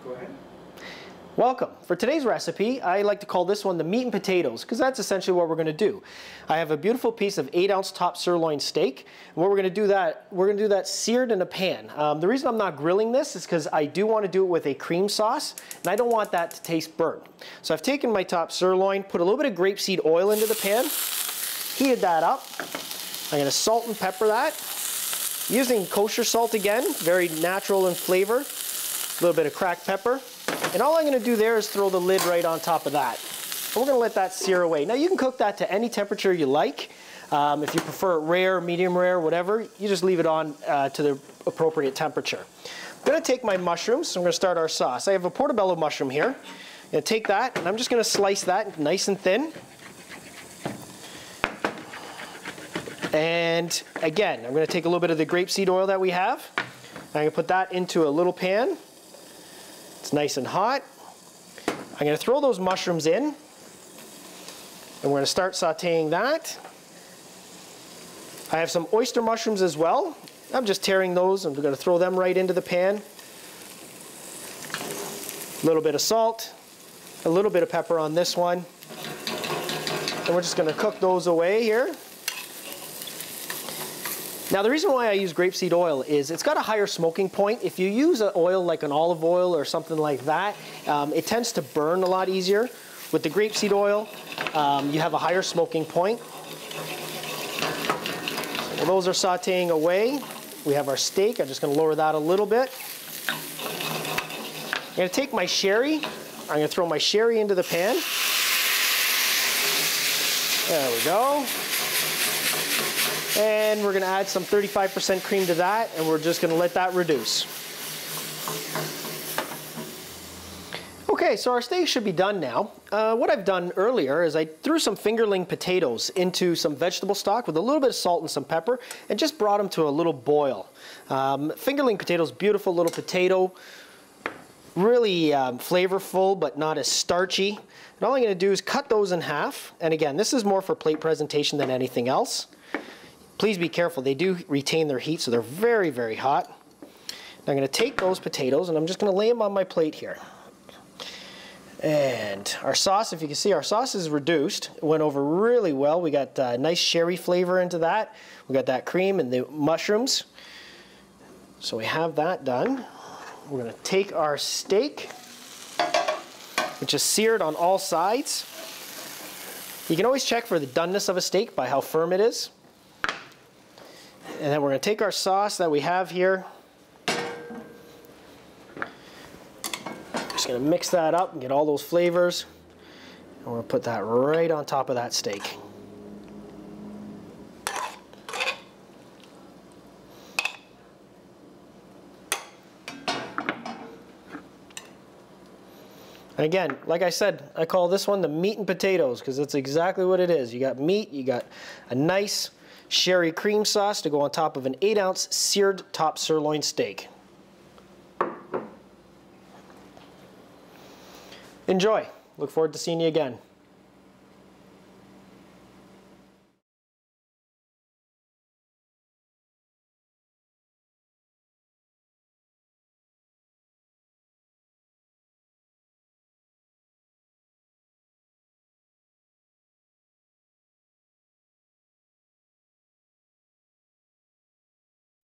Go ahead. Welcome. For today's recipe, I like to call this one the meat and potatoes, because that's essentially what we're going to do. I have a beautiful piece of 8-ounce top sirloin steak. And what we're going to do that seared in a pan. The reason I'm not grilling this is because I do want to do it with a cream sauce, and I don't want that to taste burnt. So I've taken my top sirloin, put a little bit of grapeseed oil into the pan, heated that up. I'm going to salt and pepper that. Using kosher salt again, very natural in flavor. A little bit of cracked pepper. And all I'm going to do there is throw the lid right on top of that. And we're going to let that sear away. Now you can cook that to any temperature you like. If you prefer it rare, medium rare, whatever, you just leave it on to the appropriate temperature. I'm going to take my mushrooms, so I'm going to start our sauce. I have a portobello mushroom here. I'm going to take that, and I'm just going to slice that nice and thin. And again, I'm going to take a little bit of the grapeseed oil that we have. I'm going to put that into a little pan. It's nice and hot. I'm going to throw those mushrooms in, and we're going to start sauteing that. I have some oyster mushrooms as well. I'm just tearing those, and we're going to throw them right into the pan. A little bit of salt, a little bit of pepper on this one. And we're just going to cook those away here. Now the reason why I use grapeseed oil is it's got a higher smoking point. If you use an oil like an olive oil or something like that, it tends to burn a lot easier. With the grapeseed oil, you have a higher smoking point. So those are sauteing away. We have our steak. I'm just going to lower that a little bit. I'm going to take my sherry. I'm going to throw my sherry into the pan. There we go. And we're going to add some 35% cream to that, and we're just going to let that reduce. Okay, so our steak should be done now. What I've done earlier is I threw some fingerling potatoes into some vegetable stock with a little bit of salt and some pepper, and just brought them to a little boil. Fingerling potatoes, beautiful little potato, really flavorful but not as starchy. And all I'm going to do is cut those in half. And again, this is more for plate presentation than anything else. Please be careful, they do retain their heat, so they're very, very hot. Now I'm going to take those potatoes and I'm just going to lay them on my plate here. And our sauce, if you can see, our sauce is reduced. It went over really well. We got nice sherry flavor into that. We got that cream and the mushrooms. So we have that done. We're going to take our steak, which is seared on all sides. You can always check for the doneness of a steak by how firm it is. And then we're going to take our sauce that we have here. Just going to mix that up and get all those flavors. And we're going to put that right on top of that steak. And again, like I said, I call this one the meat and potatoes because that's exactly what it is. You got meat, you got a nice sherry cream sauce to go on top of an 8-ounce seared top sirloin steak. Enjoy. Look forward to seeing you again.